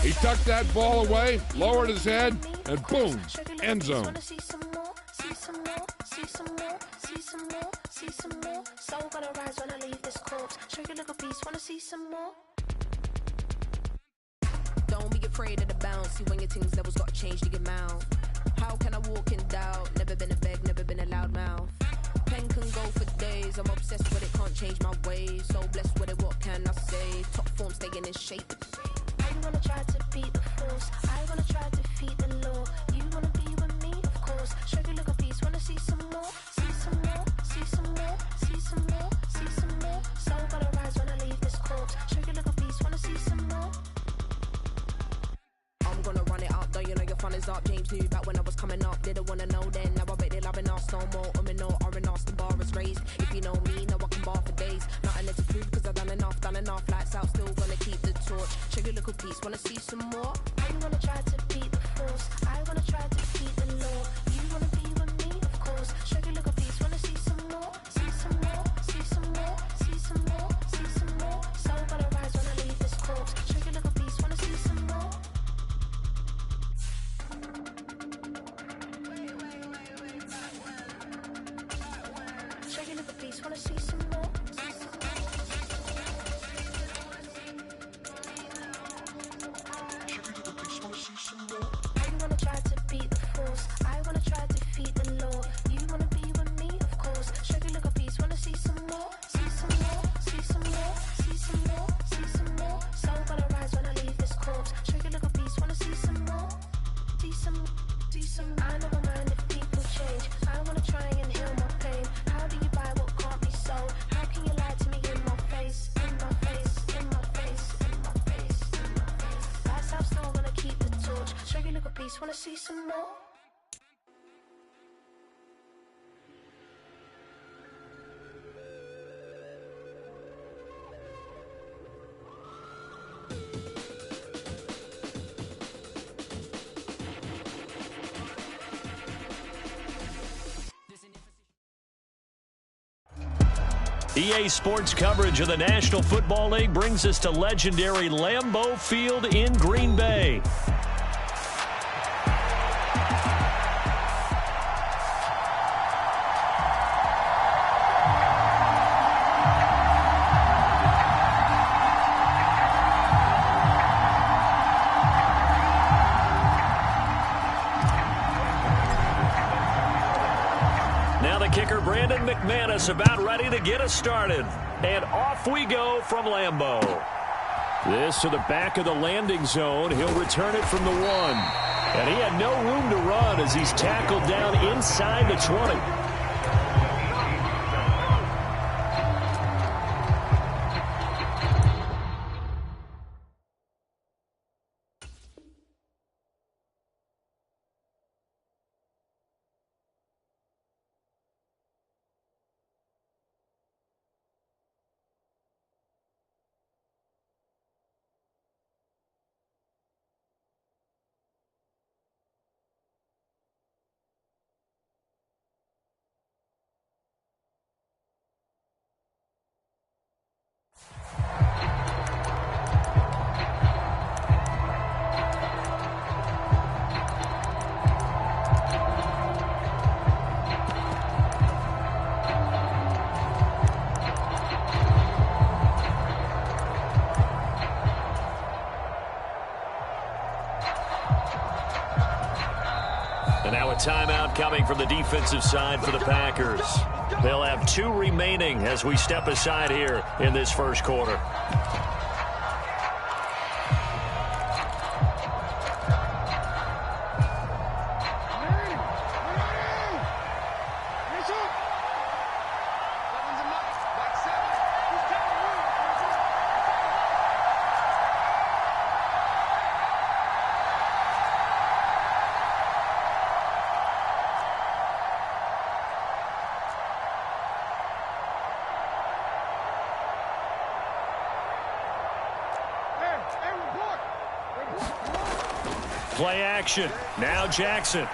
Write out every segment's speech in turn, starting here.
He tucked that ball away, lowered his head, and boom, end zone. Don't be afraid of the bounce. See when your things levels got changed to get mouth. How can I walk in doubt? Never been a beg, never been a loud mouth. Pen can go for days. I'm obsessed with it, can't change my ways. So blessed with it, what can I say? Top form staying in shape. I wanna try to beat the force. I wanna try to defeat the law. You wanna be with me, of course. Show you look a piece, wanna see some more. See some more, see some more, see some more, see some more. Soul gotta rise when I leave this corpse. Show you look a piece, wanna see some more. I'm gonna run it up, though you know your fun is up. James knew back when I was coming up, didn't wanna know then. Now I bet they're loving us no more. No, R&R, the bar is raised. If you know me, know I can bar for days. Nothing left to prove, cause I've done enough. Lights out, still gonna keep the torch. Show you a little piece, wanna see some more? I wanna try to beat the force. I wanna try to defeat the law. You wanna be with me, of course. Show you a little piece, wanna see some more? See some more, see some more, see some more, see some more. Soul gotta rise when I leave this corpse. Show you a little piece, wanna see some more? Show you a little piece, wanna see some more? I wanna try to beat the force. I wanna try to defeat the law. You wanna be with me, of course. Show you a little piece, wanna see some more? See some more, see some more, see some more, see some more. Soul gotta rise when I leave this corpse. Show you a little piece, wanna see some more? See some, see some. I never mind if people change. I wanna try and heal my pain. How do you buy what can't be sold? How can you lie to me in my face? In my face, in my face, in my face, in my face. That's how still gonna keep the torch. Show you a little piece, wanna see some more? EA Sports coverage of the National Football League brings us to legendary Lambeau Field in Green Bay. Kicker Brandon McManus about ready to get us started. And off we go from Lambeau. This to the back of the landing zone. He'll return it from the 1. And he had no room to run as he's tackled down inside the 20. And now a timeout coming from the defensive side for the Packers. They'll have 2 remaining as we step aside here in this first quarter. Play action. Now Jackson.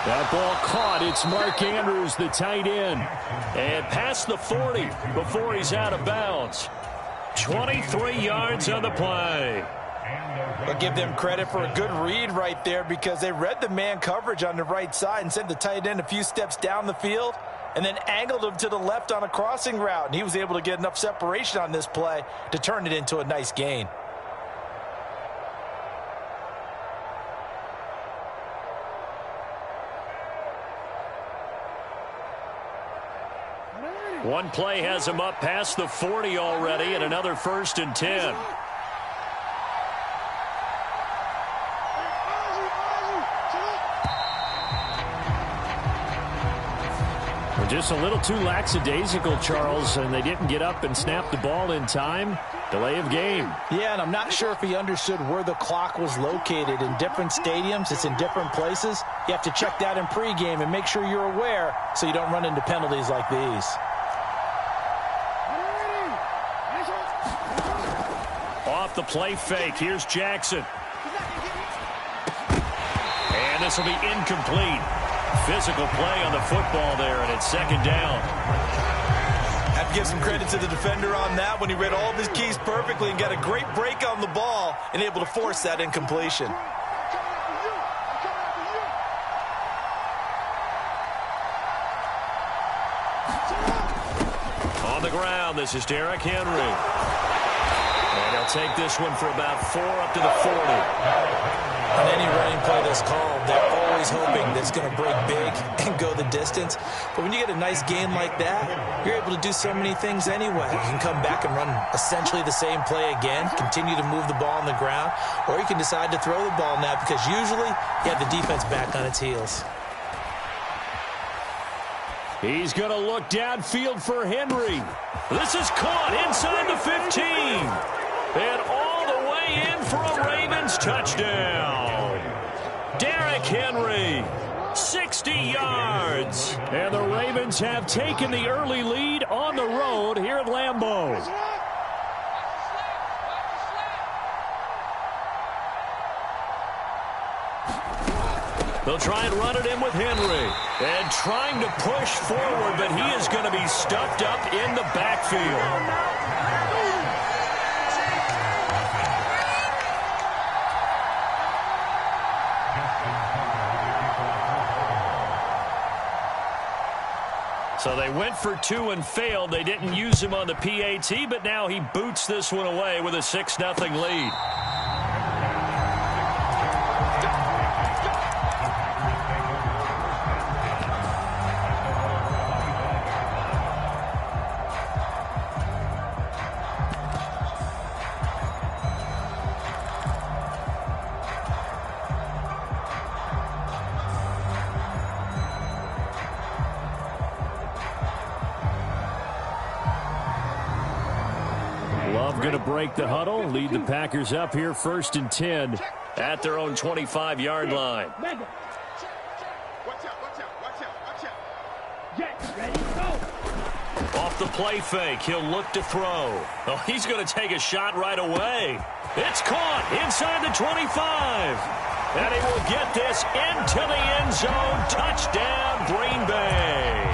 That ball caught. It's Mark Andrews, the tight end. And past the 40 before he's out of bounds. 23 yards on the play. I'll give them credit for a good read right there because they read the man coverage on the right side and sent the tight end a few steps down the field and then angled him to the left on a crossing route. And he was able to get enough separation on this play to turn it into a nice gain. One play has him up past the 40 already, and another 1st and 10. Just a little too lackadaisical, Charles, and they didn't get up and snap the ball in time. Delay of game. Yeah, and I'm not sure if he understood where the clock was located. In different stadiums, it's in different places. You have to check that in pregame and make sure you're aware so you don't run into penalties like these. Off the play fake, here's Jackson. And this will be incomplete. Physical play on the football there, and it's 2nd down. Have to give some credit to the defender on that when he read all of his keys perfectly and got a great break on the ball and able to force that incompletion. On the ground, this is Derrick Henry. And he'll take this one for about 4 up to the 40. On any running play that's called, they're always hoping that it's going to break big and go the distance. But when you get a nice gain like that, you're able to do so many things anyway. You can come back and run essentially the same play again, continue to move the ball on the ground, or you can decide to throw the ball now because usually you have the defense back on its heels. He's going to look downfield for Henry. This is caught inside the 15. And all the way in for a Ravens touchdown. Derrick Henry, 60 yards. And the Ravens have taken the early lead on the road here at Lambeau. They'll try and run it in with Henry. And trying to push forward, but he is going to be stuffed up in the backfield. So they went for 2 and failed. They didn't use him on the PAT, but now he boots this one away with a 6-0 lead. Love going to break the huddle, lead the Packers up here 1st and 10 at their own 25-yard line. Off the play fake, he'll look to throw. Oh, he's going to take a shot right away. It's caught inside the 25. And he will get this into the end zone. Touchdown, Green Bay.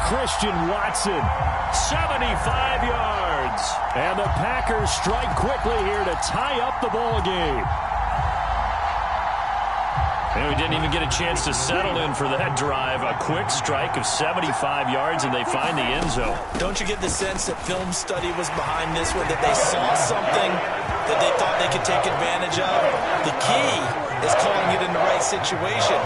Christian Watson, 75 yards. And the Packers strike quickly here to tie up the ball game. And we didn't even get a chance to settle in for that drive. A quick strike of 75 yards, and they find the end zone. Don't you get the sense that film study was behind this one, that they saw something that they thought they could take advantage of? The key is calling it in the right situation.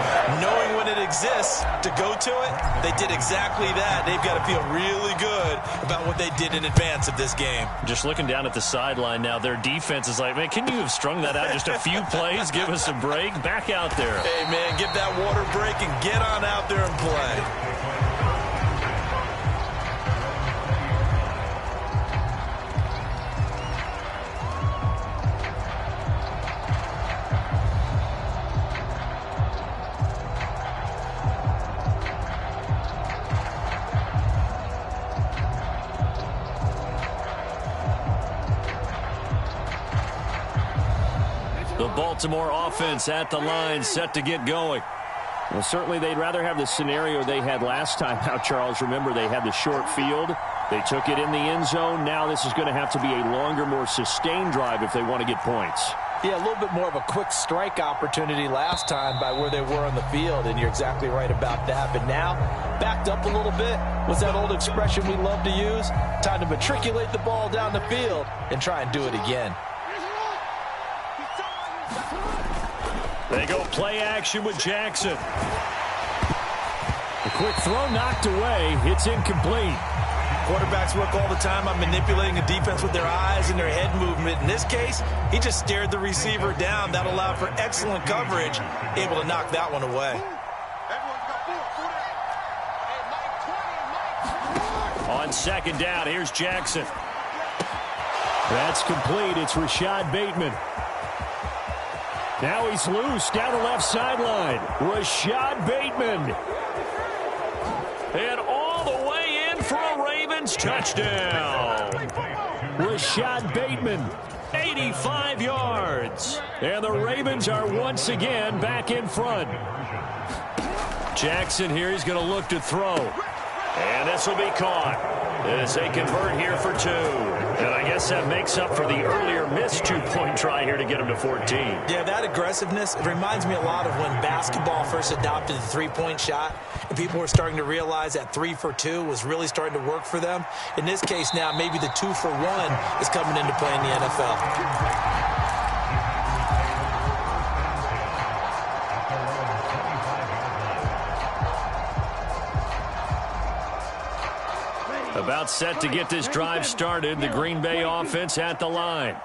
Knowing when it exists to go to it, they did exactly that. They've got to feel really good about what they did in advance of this game. Just looking down at the sideline now, their defense is like, man, can you have strung that out just a few plays? Give us a break. Back out there. Hey, man, give that water break and get on out there and play. The Baltimore offense at the line, set to get going. Well, certainly they'd rather have the scenario they had last time out, Charles. Remember, they had the short field. They took it in the end zone. Now this is going to have to be a longer, more sustained drive if they want to get points. Yeah, a little bit more of a quick strike opportunity last time by where they were on the field, and you're exactly right about that. But now, backed up a little bit, what's that old expression we love to use? Time to matriculate the ball down the field and try and do it again. They go play action with Jackson. A quick throw knocked away. It's incomplete. Quarterbacks work all the time on manipulating a defense with their eyes and their head movement. In this case, he just stared the receiver down. That allowed for excellent coverage, able to knock that one away. On second down, here's Jackson. That's complete. It's Rashad Bateman. Now he's loose down the left sideline. Rashad Bateman. And all the way in for a Ravens touchdown. Rashad Bateman, 85 yards. And the Ravens are once again back in front. Jackson here, he's going to look to throw. And this will be caught as they convert here for 2. And I guess that makes up for the earlier missed 2-point try here to get him to 14. Yeah, that aggressiveness, it reminds me a lot of when basketball first adopted the three-point shot, and people were starting to realize that 3 for 2 was really starting to work for them. In this case now, maybe the 2 for 1 is coming into play in the NFL. About set to get this drive started. The Green Bay offense at the line.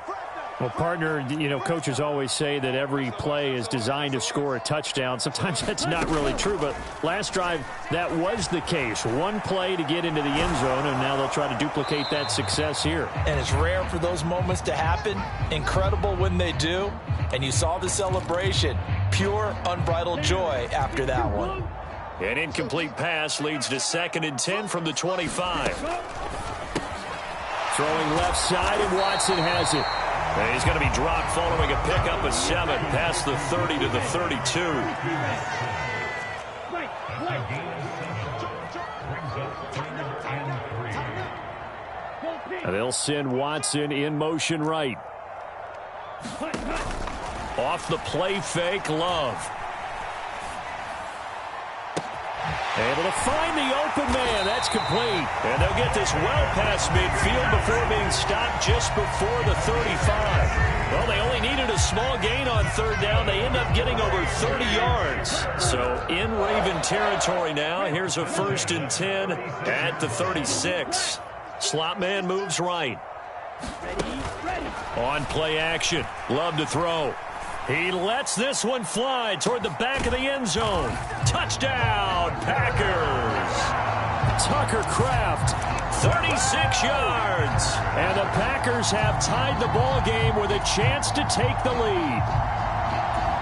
Well, partner, you know, coaches always say that every play is designed to score a touchdown. Sometimes that's not really true, but last drive, that was the case. One play to get into the end zone, and now they'll try to duplicate that success here. And it's rare for those moments to happen. Incredible when they do. And you saw the celebration. Pure, unbridled joy after that one. An incomplete pass leads to 2nd and 10 from the 25. Throwing left side, and Watson has it. And he's going to be dropped following a pickup of 7 past the 30 to the 32. And they'll send Watson in motion right. Off the play fake, Love. Able to find the open man. That's complete. And they'll get this well past midfield before being stopped just before the 35. Well, they only needed a small gain on 3rd down. They end up getting over 30 yards. So in Raven territory now. Here's a 1st and 10 at the 36. Slot man moves right. On play action. Love to throw. He lets this one fly toward the back of the end zone. Touchdown, Packers. Tucker Kraft, 36 yards. And the Packers have tied the ball game with a chance to take the lead.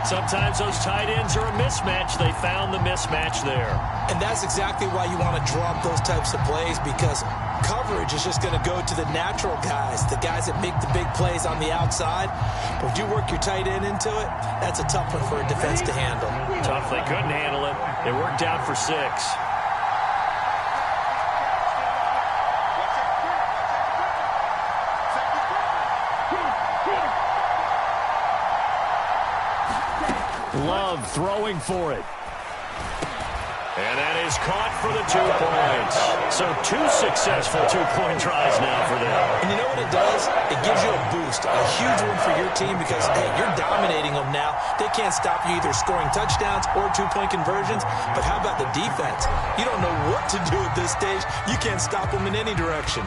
Sometimes those tight ends are a mismatch. They found the mismatch there. And that's exactly why you want to draw up those types of plays, because coverage is just going to go to the natural guys, the guys that make the big plays on the outside. But if you work your tight end into it, that's a tough one for a defense to handle. Tough. They couldn't handle it. It worked out for 6. Love throwing for it. And that is caught for the 2 points. So 2 successful 2-point tries now for them. And you know what it does? It gives you a boost, a huge one for your team because, hey, you're dominating them now. They can't stop you either scoring touchdowns or 2-point conversions. But how about the defense? You don't know what to do at this stage. You can't stop them in any direction.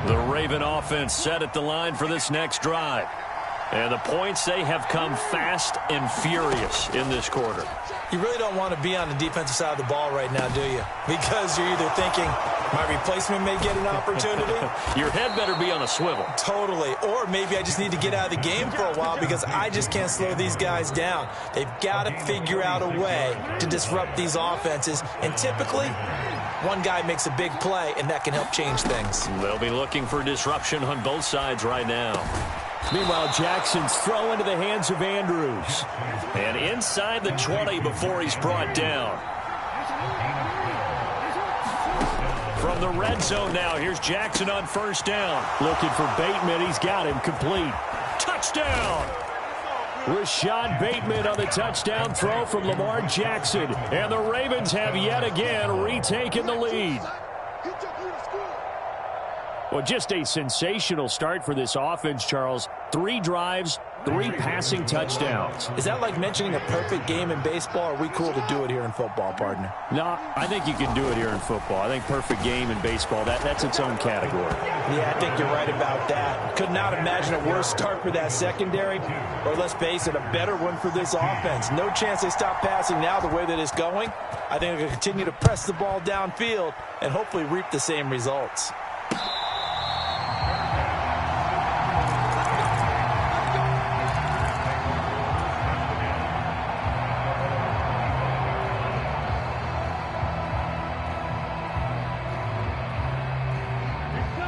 The Raven offense set at the line for this next drive. And the points, they have come fast and furious in this quarter. You really don't want to be on the defensive side of the ball right now, do you? Because you're either thinking, my replacement may get an opportunity. Your head better be on a swivel. Totally. Or maybe I just need to get out of the game for a while because I just can't slow these guys down. They've got to figure out a way to disrupt these offenses. And typically, one guy makes a big play, and that can help change things. They'll be looking for disruption on both sides right now. Meanwhile, Jackson's throw into the hands of Andrews. And inside the 20 before he's brought down. From the red zone now, here's Jackson on first down. Looking for Bateman. He's got him complete. Touchdown! Rashad Bateman on the touchdown throw from Lamar Jackson. And the Ravens have yet again retaken the lead. Well, just a sensational start for this offense, Charles. 3 drives, 3 passing touchdowns. Is that like mentioning a perfect game in baseball, or are we cool to do it here in football, partner? No, I think you can do it here in football. I think perfect game in baseball, that's its own category. Yeah, I think you're right about that. Could not imagine a worse start for that secondary, or let's face it, a better one for this offense. No chance they stop passing now the way that it's going. I think they'll continue to press the ball downfield and hopefully reap the same results.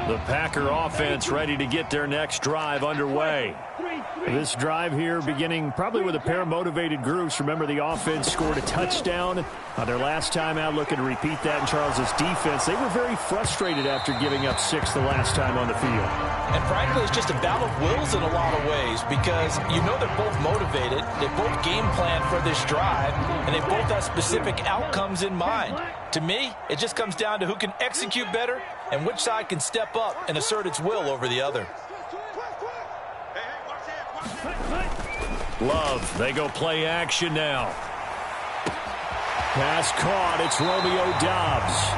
The Packer offense ready to get their next drive underway. This drive here beginning probably with a pair of motivated groups. Remember, the offense scored a touchdown on their last time out, looking to repeat that in Charles's defense. They were very frustrated after giving up 6 the last time on the field. And frankly, it's just a battle of wills in a lot of ways because you know they're both motivated. They both game plan for this drive, and they both have specific outcomes in mind. To me, it just comes down to who can execute better and which side can step up and assert its will over the other. Love, they go play action now. Pass caught, it's Romeo Doubs.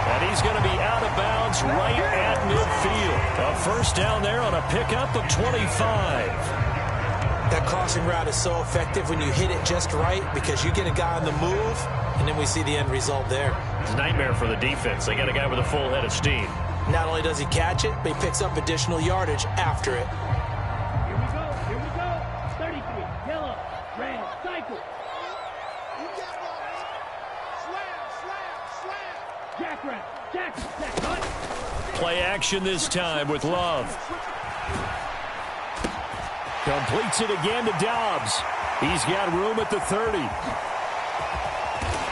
And he's going to be out of bounds right at midfield. A first down there on a pickup of 25. That crossing route is so effective when you hit it just right because you get a guy on the move, and then we see the end result there. It's a nightmare for the defense. They got a guy with a full head of steam. Not only does he catch it, but he picks up additional yardage after it. Here we go. 33, yellow, red, cycle. Jackson. Play action this time with Love. Completes it again to Doubs. He's got room at the 30.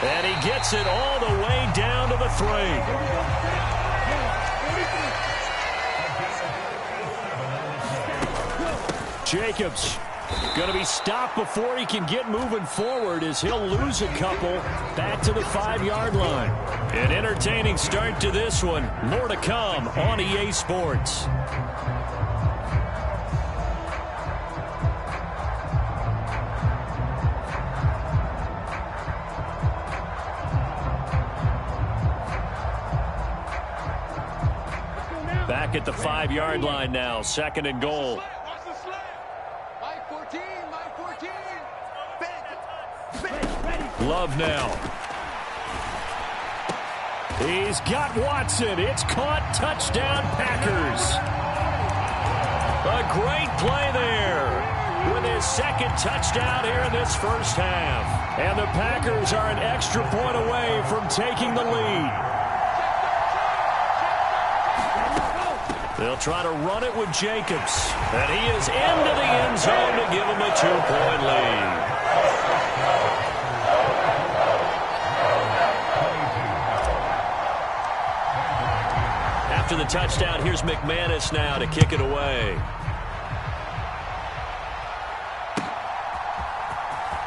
And he gets it all the way down to the 3. Jacobs going to be stopped before he can get moving forward as he'll lose a couple back to the 5-yard line. An entertaining start to this one. More to come on EA Sports. Back at the 5-yard line now, 2nd and goal. Love now. He's got Watson. It's caught. Touchdown, Packers. A great play there with his 2nd touchdown here in this first half. And the Packers are an extra point away from taking the lead. They'll try to run it with Jacobs. And he is into the end zone to give them a 2-point lead. After the touchdown, here's McManus now to kick it away.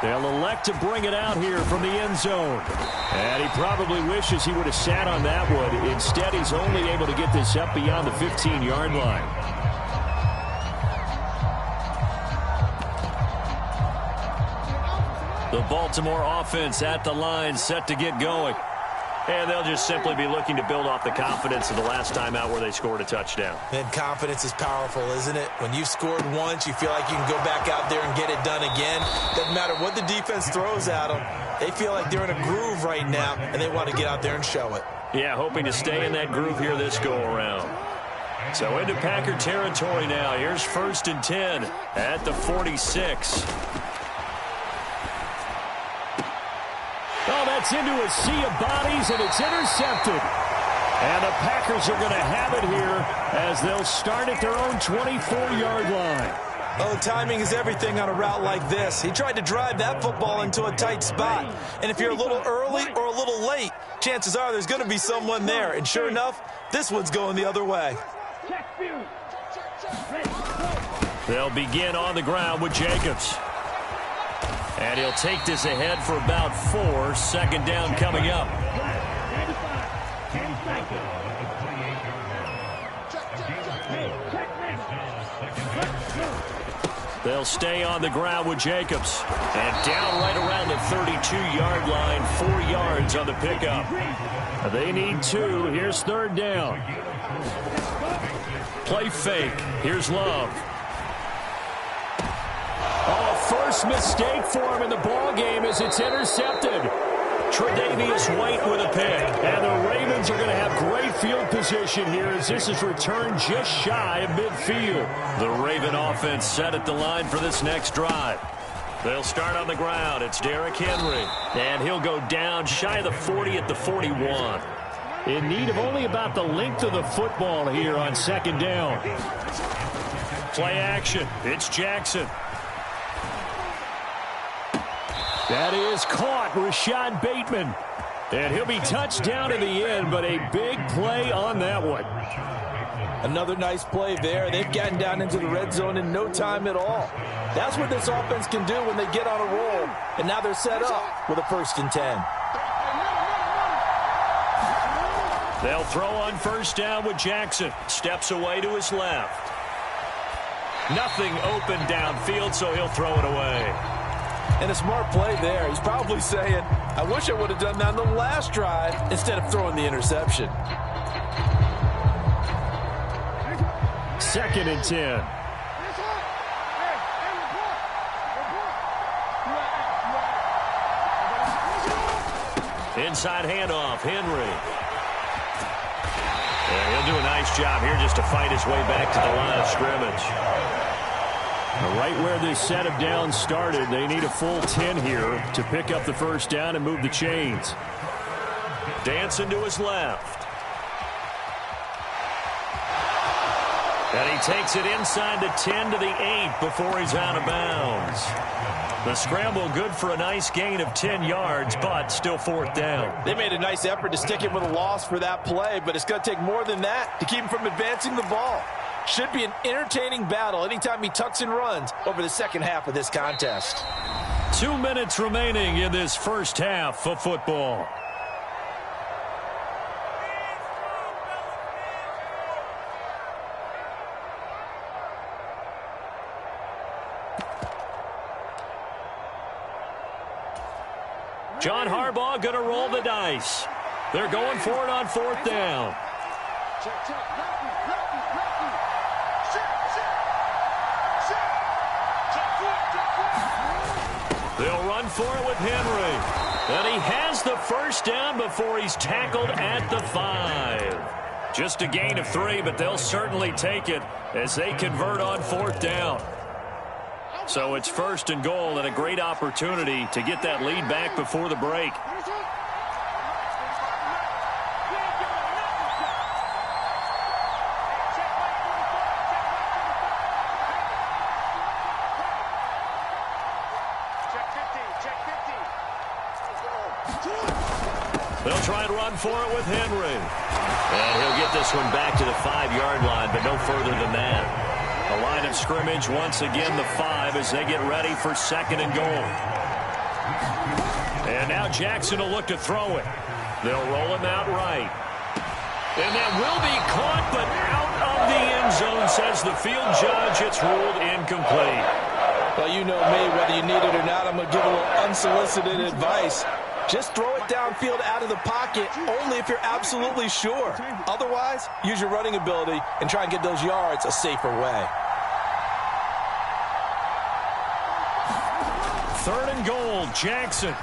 They'll elect to bring it out here from the end zone. And he probably wishes he would have sat on that one. Instead, he's only able to get this up beyond the 15-yard line. The Baltimore offense at the line, set to get going. And they'll just simply be looking to build off the confidence of the last time out where they scored a touchdown. And confidence is powerful, isn't it? When you've scored once, you feel like you can go back out there and get it done again. Doesn't matter what the defense throws at them. They feel like they're in a groove right now, and they want to get out there and show it. Yeah, hoping to stay in that groove here this go-around. So into Packer territory now. Here's 1st and 10 at the 46. Oh, that's into a sea of bodies, and it's intercepted. And the Packers are going to have it here as they'll start at their own 24-yard line. Oh, timing is everything on a route like this. He tried to drive that football into a tight spot. And if you're a little early or a little late, chances are there's going to be someone there. And sure enough, this one's going the other way. They'll begin on the ground with Jacobs. And he'll take this ahead for about 4. 2nd down coming up. They'll stay on the ground with Jacobs. And down right around the 32-yard line, 4 yards on the pickup. They need 2. Here's 3rd down. Play fake. Here's Love. Oh, first mistake for him in the ball game as it's intercepted. Tre'Davious White with a pick. And the Ravens are going to have great field position here as this is returned just shy of midfield. The Raven offense set at the line for this next drive. They'll start on the ground. It's Derrick Henry. And he'll go down shy of the 40 at the 41. In need of only about the length of the football here on 2nd down. Play action. It's Jackson. That is caught, Rashad Bateman. And he'll be touched down in the end, but a big play on that one. Another nice play there. They've gotten down into the red zone in no time at all. That's what this offense can do when they get on a roll. And now they're set up with a 1st and 10. They'll throw on 1st down with Jackson. Steps away to his left. Nothing open downfield, so he'll throw it away. And a smart play there. He's probably saying, I wish I would have done that on the last drive instead of throwing the interception. 2nd and 10. Inside handoff, Henry. And he'll do a nice job here just to fight his way back to the line of scrimmage. Right where this set of downs started, they need a full 10 here to pick up the 1st down and move the chains. Dancing to his left. And he takes it inside the 10 to the 8 before he's out of bounds. The scramble good for a nice gain of 10 yards, but still 4th down. They made a nice effort to stick it with a loss for that play, but it's going to take more than that to keep him from advancing the ball. Should be an entertaining battle anytime he tucks and runs over the 2nd half of this contest. 2 minutes remaining in this 1st half of football. John Harbaugh going to roll the dice. They're going for it on 4th down. They'll run for it with Henry. And he has the 1st down before he's tackled at the 5. Just a gain of 3, but they'll certainly take it as they convert on 4th down. So it's 1st and goal and a great opportunity to get that lead back before the break. They'll try and run for it with Henry. And he'll get this one back to the 5-yard line, but no further than that. A line of scrimmage, once again the 5 as they get ready for 2nd and goal. And now Jackson will look to throw it. They'll roll him out right. And that will be caught, but out of the end zone, says the field judge. It's ruled incomplete. Well, you know me, whether you need it or not, I'm going to give a little unsolicited advice. Just throw it downfield out of the pocket only if you're absolutely sure. Otherwise, use your running ability and try and get those yards a safer way. 3rd and goal, Jackson.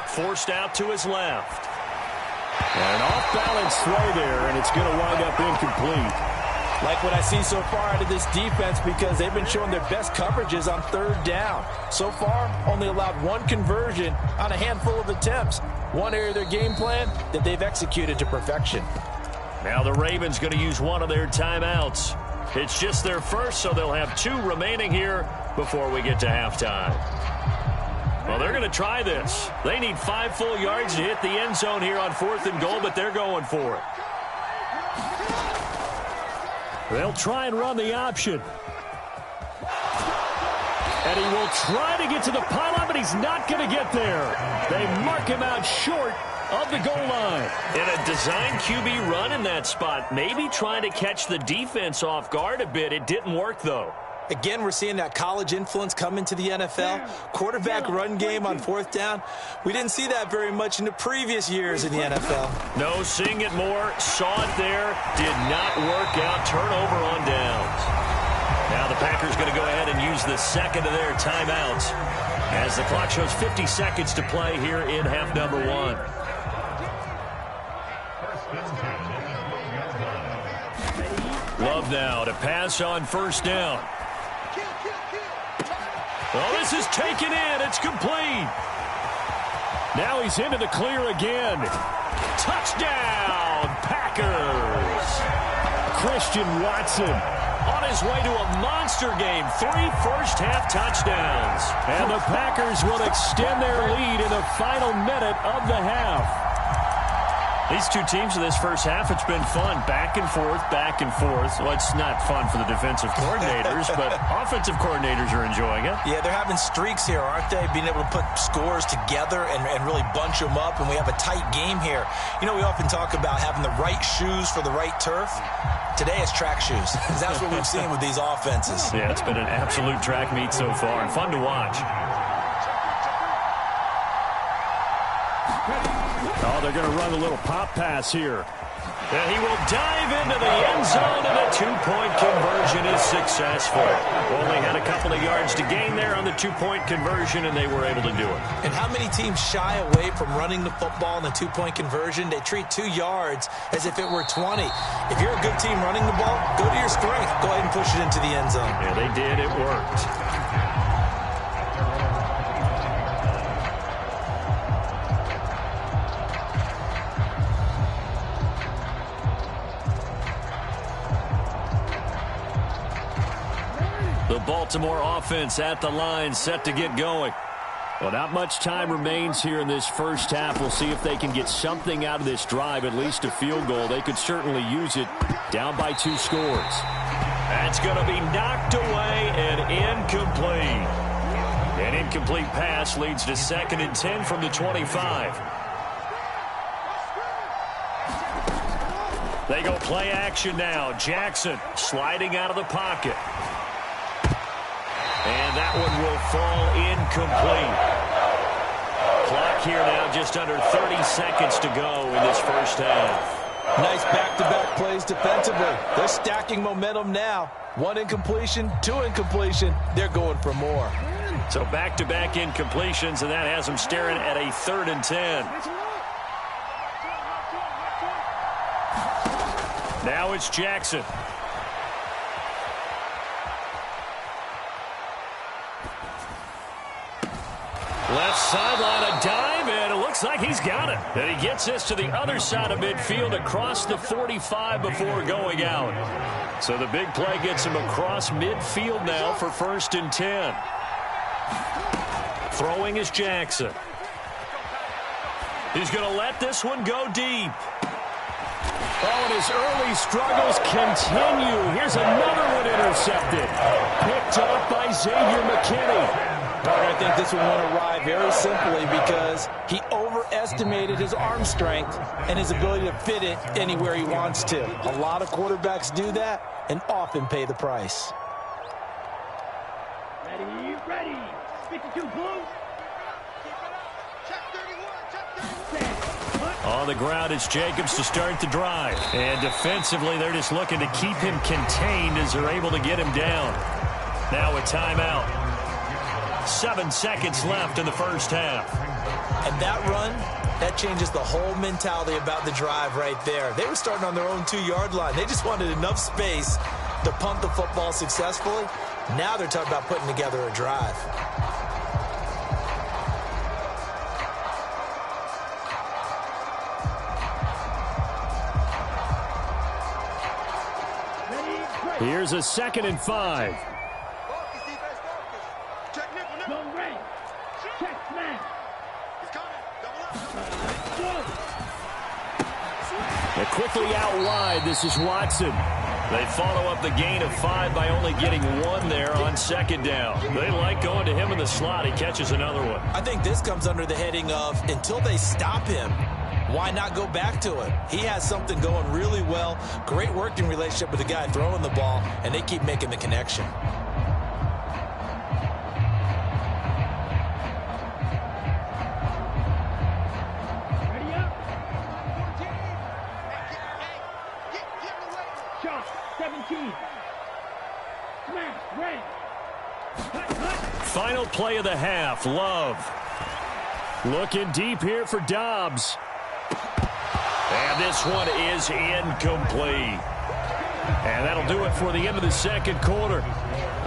Forced out to his left. And an off-balance throw there, and it's going to wind up incomplete. Like what I see so far out of this defense, because they've been showing their best coverages on 3rd down. So far, only allowed 1 conversion on a handful of attempts. One area of their game plan that they've executed to perfection. Now the Ravens going to use one of their timeouts. It's just their first, so they'll have 2 remaining here before we get to halftime. Well, they're going to try this. They need 5 full yards to hit the end zone here on 4th and goal, but they're going for it. They'll try and run the option. And he will try to get to the pylon, but he's not going to get there. They mark him out short of the goal line. In a design QB run in that spot, maybe trying to catch the defense off guard a bit. It didn't work, though. Again, we're seeing that college influence come into the NFL. Quarterback run game on 4th down. We didn't see that very much in the previous years in the NFL. No, seeing it more. Saw it there. Did not work out. Turnover on downs. Now the Packers going to go ahead and use the 2nd of their timeouts as the clock shows 50 seconds to play here in half number 1. Love now to pass on 1st down. Well, this is taken in. It's complete. Now he's into the clear again. Touchdown, Packers. Christian Watson on his way to a monster game. 3 first-half touchdowns. And the Packers will extend their lead in the final minute of the half. These 2 teams in this first half, it's been fun. Back and forth, back and forth. Well, it's not fun for the defensive coordinators, but offensive coordinators are enjoying it. Yeah, they're having streaks here, aren't they? Being able to put scores together and really bunch them up, and we have a tight game here. You know, we often talk about having the right shoes for the right turf. Today it's track shoes. That's what we've seen with these offenses. Yeah, it's been an absolute track meet so far, and fun to watch. Oh, they're going to run a little pop pass here. And he will dive into the end zone, and a 2-point conversion is successful. Only had a couple of yards to gain there on the 2-point conversion, and they were able to do it. And how many teams shy away from running the football in the 2-point conversion? They treat 2 yards as if it were 20. If you're a good team running the ball, go to your strength. Go ahead and push it into the end zone. Yeah, they did. It worked. The Baltimore offense at the line, set to get going. Well, not much time remains here in this first half. We'll see if they can get something out of this drive, at least a field goal. They could certainly use it, down by 2 scores. That's going to be knocked away and incomplete. An incomplete pass leads to 2nd and 10 from the 25. They go play action now. Jackson sliding out of the pocket. And that one will fall incomplete. Clock here now just under 30 seconds to go in this first half. Nice back-to-back plays defensively. They're stacking momentum now. 1 incompletion, 2 incompletion. They're going for more. So back-to-back incompletions, and that has them staring at a 3rd and 10. Now it's Jackson. Left sideline, a dive, and it looks like he's got it. And he gets this to the other side of midfield across the 45 before going out. So the big play gets him across midfield now for 1st and 10. Throwing is Jackson. He's going to let this one go deep. Oh, and his early struggles continue. Here's another one intercepted. Picked up by Xavier McKinney. I think this one won't arrive very simply because he overestimated his arm strength and his ability to fit it anywhere he wants to. A lot of quarterbacks do that and often pay the price. Ready, ready. 52 blue. Check 31, check 31. On the ground, it's Jacobs to start the drive. And defensively, they're just looking to keep him contained as they're able to get him down. Now a timeout. 7 seconds left in the first half. And that run, that changes the whole mentality about the drive right there. They were starting on their own 2-yard line. They just wanted enough space to punt the football successfully. Now they're talking about putting together a drive. Here's a 2nd and 5. Go red. Check smash. And quickly out wide, this is Watson. They follow up the gain of 5 by only getting 1 there on 2nd down. They like going to him in the slot. He catches another one. I think this comes under the heading of until they stop him, why not go back to him? He has something going really well. Great working relationship with the guy throwing the ball, and they keep making the connection. Ready up. Shot. 17. Smash. Red. Cut. Final play of the half, Love. Looking deep here for Dobbs. And this one is incomplete. And that'll do it for the end of the second quarter.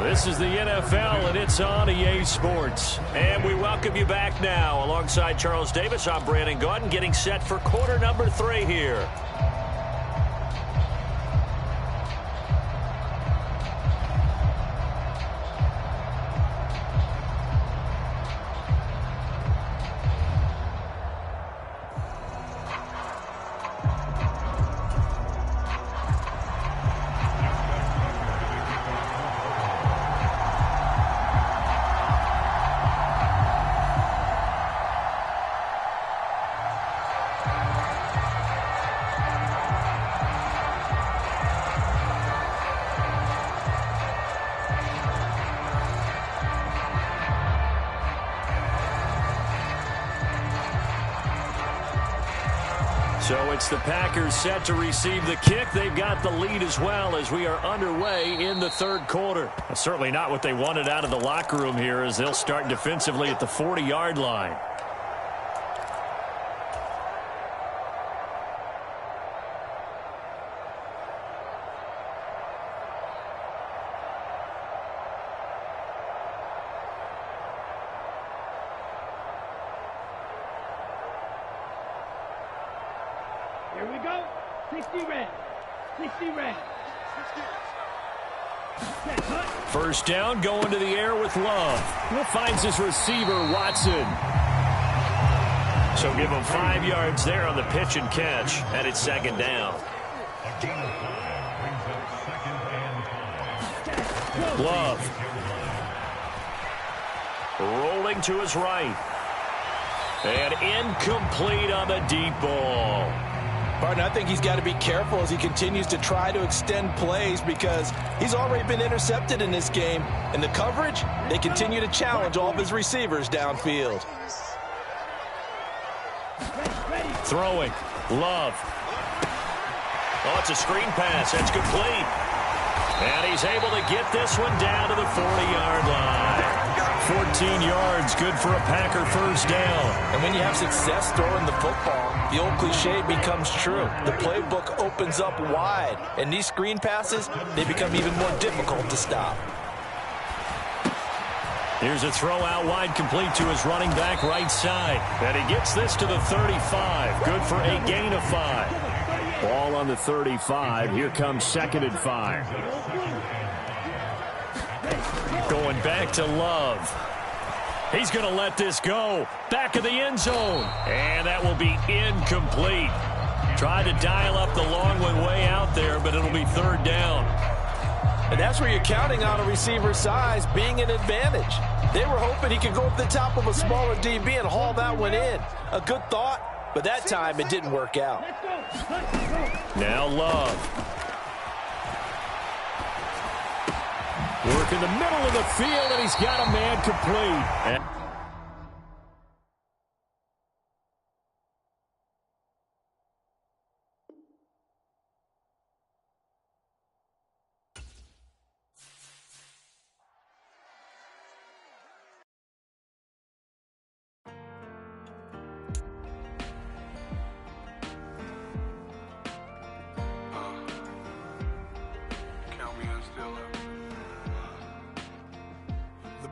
This is the NFL, and it's on EA Sports. And we welcome you back now. Alongside Charles Davis, I'm Brandon Gaudin, getting set for quarter number 3 here. So it's the Packers set to receive the kick. They've got the lead as well as we are underway in the third quarter. Certainly not what they wanted out of the locker room here as they'll start defensively at the 40-yard line. Here we go. 60 red. 60 red. First down, going to the air with Love. He finds his receiver, Watson. So give him 5 yards there on the pitch and catch, and it's 2nd down. Love. Rolling to his right. And incomplete on the deep ball. Partner, I think he's got to be careful as he continues to try to extend plays because he's already been intercepted in this game. And the coverage, they continue to challenge all of his receivers downfield. Throwing. Love. Oh, it's a screen pass. That's complete. And he's able to get this one down to the 40-yard line. 14 yards, good for a Packer first down. And when you have success throwing the football, the old cliche becomes true. The playbook opens up wide, and these screen passes, they become even more difficult to stop. Here's a throw out wide, complete to his running back right side. And he gets this to the 35. Good for a gain of 5. Ball on the 35. Here comes 2nd and 5. Going back to Love. He's going to let this go. Back of the end zone. And that will be incomplete. Tried to dial up the long one way out there, but it'll be 3rd down. And that's where you're counting on a receiver's size being an advantage. They were hoping he could go up the top of a smaller DB and haul that one in. A good thought, but that time it didn't work out. Now Love. Work in the middle of the field, and he's got a man complete.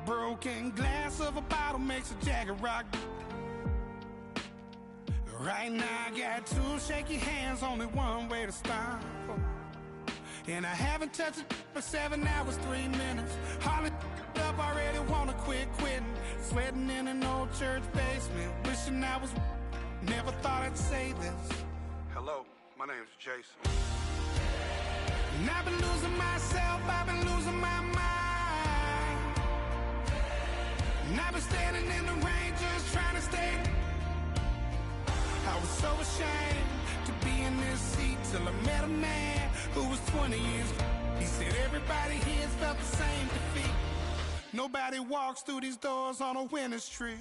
broken glass of a bottle makes a jagged rock. Right now I got two shaky hands, only one way to stop. And I haven't touched it for 7 hours, 3 minutes. Hardly up, already wanna quit quitting. Sweating in an old church basement, wishing I was. Never thought I'd say this. Hello, my name's Jason. And I've been losing myself, I've been losing my mind. And I've been standing in the rain just trying to stay. I was so ashamed to be in this seat till I met a man who was 20 years. He said everybody here's felt the same defeat. Nobody walks through these doors on a winner's tree.